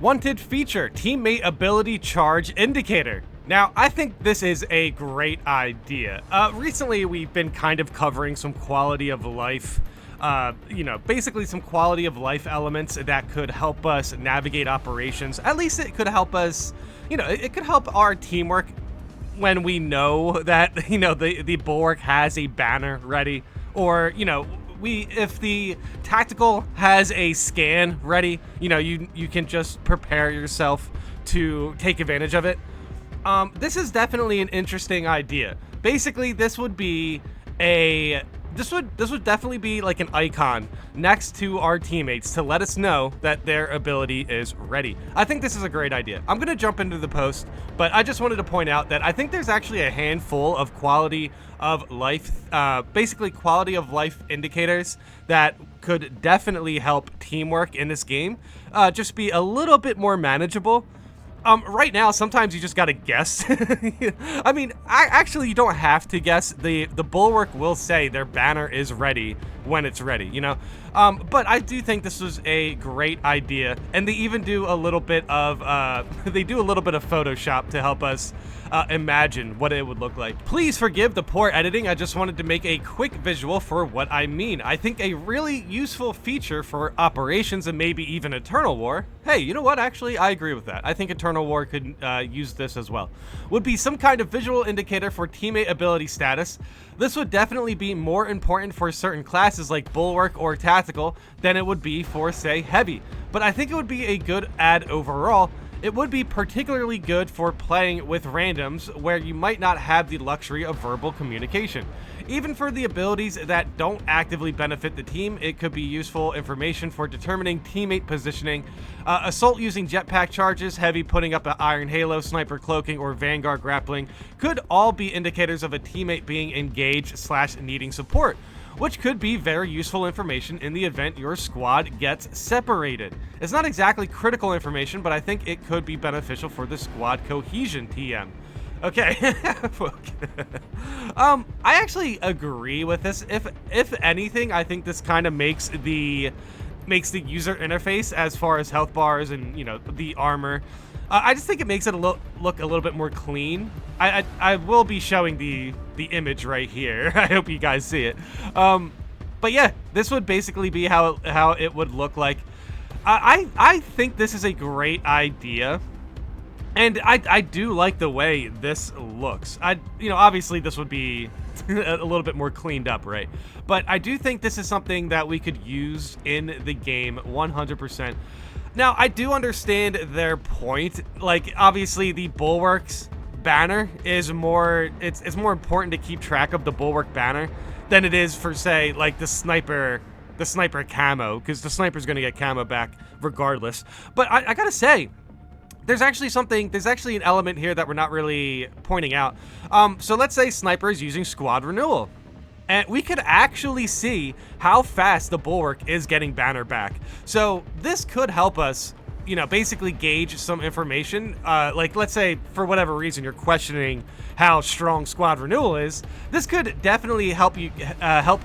Wanted feature, teammate ability charge indicator. Now, I think this is a great idea. Recently, we've been kind of covering some quality of life, basically some quality of life elements that could help us navigate operations. At least it could help us, it could help our teamwork when we know that, the bulwark has a banner ready, or, if the tactical has a scan ready, you can just prepare yourself to take advantage of it. This is definitely an interesting idea. Basically, this would definitely be like an icon next to our teammates to let us know that their ability is ready. I think this is a great idea. I'm gonna jump into the post, but I just wanted to point out that I think there's actually a handful of quality of life, basically quality of life indicators that could definitely help teamwork in this game just be a little bit more manageable. Right now, sometimes you just gotta guess. I mean, actually, you don't have to guess. The bulwark will say their banner is ready when it's ready, But I do think this was a great idea, and they even do a little bit of Photoshop to help us imagine what it would look like. Please forgive the poor editing. I just wanted to make a quick visual for what I mean. I think a really useful feature for operations and maybe even Eternal War. Hey, you know what? Actually, I agree with that. I think Eternal War could use this as well. Would be some kind of visual indicator for teammate ability status. This would definitely be more important for certain classes like Bulwark or Tactical than it would be for, say, Heavy. But I think it would be a good add overall. It would be particularly good for playing with randoms where you might not have the luxury of verbal communication. Even for the abilities that don't actively benefit the team, it could be useful information for determining teammate positioning. Assault using jetpack charges, Heavy putting up an Iron Halo, Sniper cloaking, or Vanguard grappling could all be indicators of a teammate being engaged / needing support, which could be very useful information in the event your squad gets separated. It's not exactly critical information, but I think it could be beneficial for the squad cohesion, TM. Okay. I actually agree with this. If anything, I think this kind of makes the user interface as far as health bars and, the armor. I just think it makes it look a little bit more clean. I will be showing the image right here. I hope you guys see it. But yeah, this would basically be how it would look like. I think this is a great idea. And I do like the way this looks. Obviously this would be a little bit more cleaned up, right? But I do think this is something that we could use in the game 100%. Now, I do understand their point. Like, obviously the Bulwark's banner is it's more important to keep track of the Bulwark banner than it is for, say, like the sniper camo, because the sniper's gonna get camo back regardless. But I gotta say, there's actually an element here that we're not really pointing out. So let's say Sniper is using squad renewal, and we could actually see how fast the Bulwark is getting banner back. So this could help us, basically gauge some information. Like, let's say for whatever reason you're questioning how strong squad renewal is. This could definitely help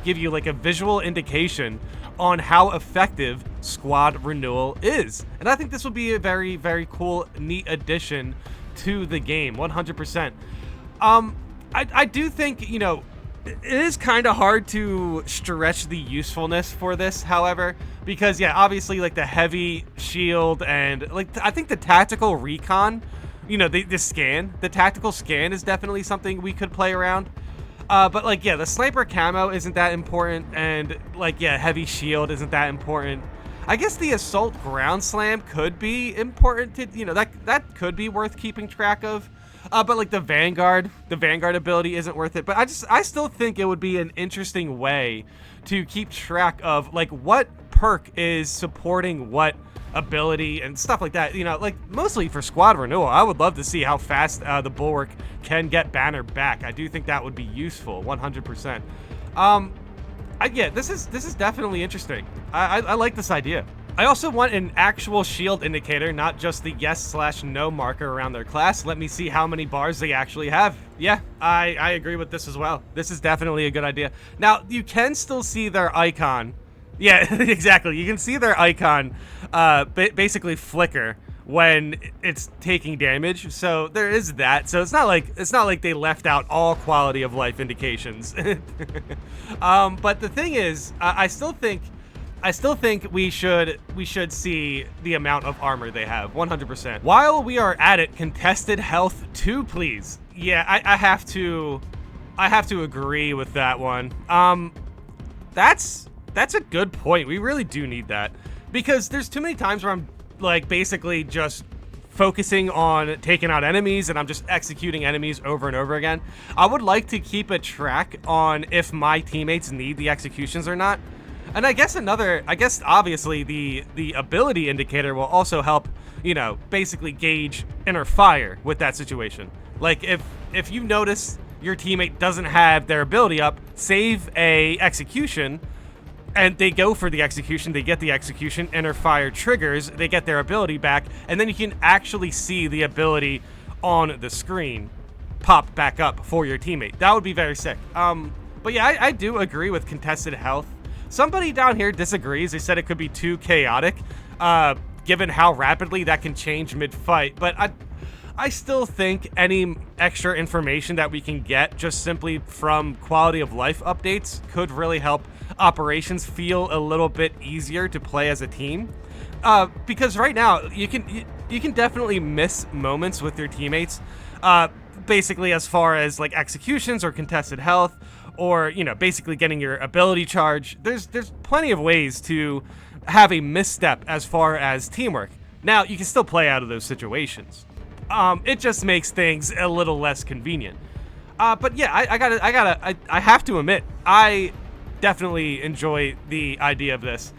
give you like a visual indication on how effective squad renewal is. And I think this would be a very, very cool, neat addition to the game, 100%. I do think, it is kind of hard to stretch the usefulness for this, however, because, yeah, obviously, like, the heavy shield and, like, I think the tactical recon, the tactical scan is definitely something we could play around. But, like, yeah, the sniper camo isn't that important, and, like, yeah, heavy shield isn't that important. I guess the assault ground slam could be important to, that could be worth keeping track of. But, like, the Vanguard ability isn't worth it. But I still think it would be an interesting way to keep track of, like, what perk is supporting what ability and stuff like that. Like, mostly for squad renewal. I would love to see how fast the Bulwark can get banner back. I do think that would be useful, 100%. Yeah, this is definitely interesting. I like this idea. I also want an actual shield indicator, not just the yes/no marker around their class. Let me see how many bars they actually have. Yeah, I agree with this as well. This is definitely a good idea. Now, you can still see their icon. Yeah, exactly. You can see their icon basically flicker when it's taking damage. So there is that. So it's not like they left out all quality of life indications. But the thing is, I still think we should see the amount of armor they have, 100%. While we are at it, contested health 2, please. Yeah, I have to agree with that one. That's a good point. We really do need that, because there's too many times where I'm like basically just focusing on taking out enemies and I'm just executing enemies over and over again. I would like to keep a track on if my teammates need the executions or not. And I guess obviously the ability indicator will also help, you know, basically gauge inner fire with that situation. Like if you notice your teammate doesn't have their ability up, save a execution, and they go for the execution, they get the execution, inner fire triggers, they get their ability back, and then you can actually see the ability on the screen pop back up for your teammate. That would be very sick. But yeah, I do agree with contested health. Somebody down here disagrees. They said it could be too chaotic, given how rapidly that can change mid-fight. But I still think any extra information that we can get just simply from quality of life updates could really help operations feel a little bit easier to play as a team. Because right now you can definitely miss moments with your teammates, basically as far as like executions or contested health, or, you know, basically getting your ability charge. There's plenty of ways to have a misstep as far as teamwork. Now, you can still play out of those situations. It just makes things a little less convenient. But yeah, I have to admit, I definitely enjoy the idea of this.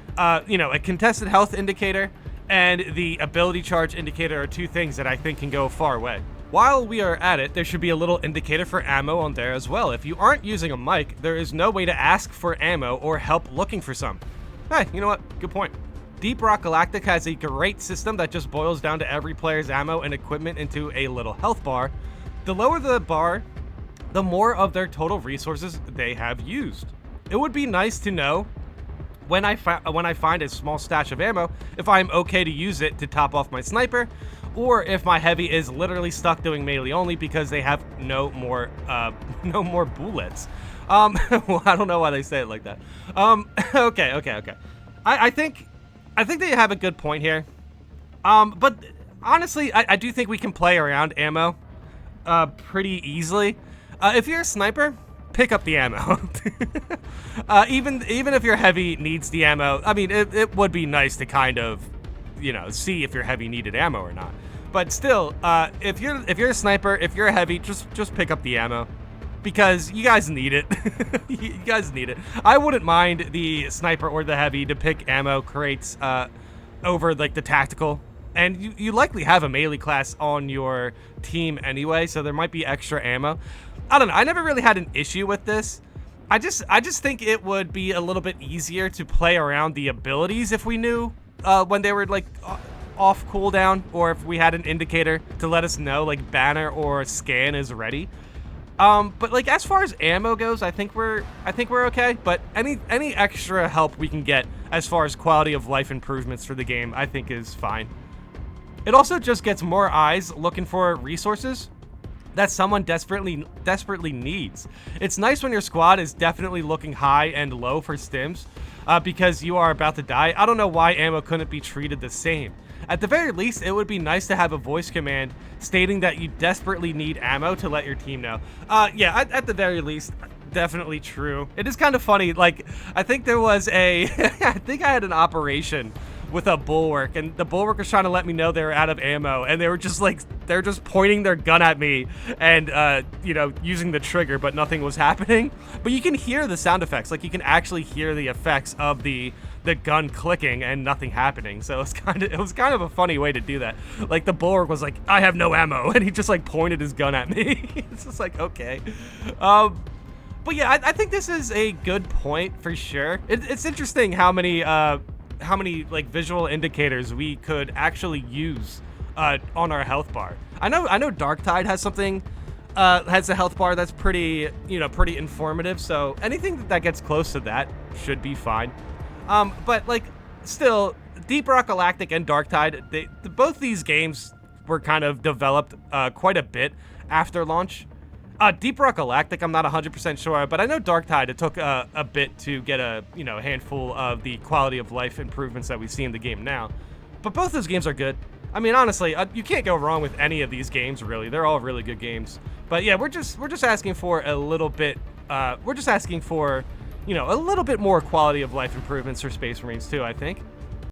You know, a contested health indicator and the ability charge indicator are two things that I think can go a far way. While we are at it, there should be a little indicator for ammo on there as well. If you aren't using a mic, there is no way to ask for ammo or help looking for some. Hey, you know what? Good point. Deep Rock Galactic has a great system that just boils down to every player's ammo and equipment into a little health bar. The lower the bar, the more of their total resources they have used. It would be nice to know when I find a small stash of ammo, if I'm okay to use it to top off my sniper, or if my heavy is literally stuck doing melee only because they have no more bullets. Well, I don't know why they say it like that. Okay. I think they have a good point here. But honestly, I do think we can play around ammo pretty easily. If you're a sniper, pick up the ammo. Even if your heavy needs the ammo, I mean, it would be nice to kind of, you know, see if your heavy needed ammo or not. But still, if you're a sniper, if you're a heavy, just pick up the ammo, because you guys need it. You guys need it. I wouldn't mind the sniper or the heavy to pick ammo crates over like the tactical. And you likely have a melee class on your team anyway, so there might be extra ammo. I don't know. I never really had an issue with this. I just think it would be a little bit easier to play around the abilities if we knew when they were like off cooldown, or if we had an indicator to let us know like banner or scan is ready. But like as far as ammo goes, I think we're okay. But any extra help we can get as far as quality of life improvements for the game, I think is fine. It also just gets more eyes looking for resources that someone desperately needs. It's nice when your squad is definitely looking high and low for stims, because you are about to die. I don't know why ammo couldn't be treated the same. At the very least, it would be nice to have a voice command stating that you desperately need ammo to let your team know. Yeah, at the very least, definitely true. It is kind of funny, like, I think there was I think I had an operation with a bulwark, and the bulwark was trying to let me know they were out of ammo, and they were just pointing their gun at me and you know, using the trigger, but nothing was happening. But you can hear the sound effects, like you can actually hear the effects of the gun clicking and nothing happening. So it was kind of a funny way to do that. Like the bulwark was like, I have no ammo, and he just like pointed his gun at me. It's just like, okay. But yeah, I think this is a good point for sure. It's interesting how many like visual indicators we could actually use on our health bar. I know Darktide has something, has a health bar that's pretty informative. So anything that gets close to that should be fine. But like still, Deep Rock Galactic and Darktide, both these games were kind of developed quite a bit after launch. Deep Rock Galactic, I'm not 100% sure, but I know Darktide, it took a bit to get a handful of the quality of life improvements that we see in the game now. But both those games are good. I mean, honestly, you can't go wrong with any of these games, really. They're all really good games. But yeah, we're just asking for a little bit. We're just asking for, a little bit more quality of life improvements for Space Marines too, I think.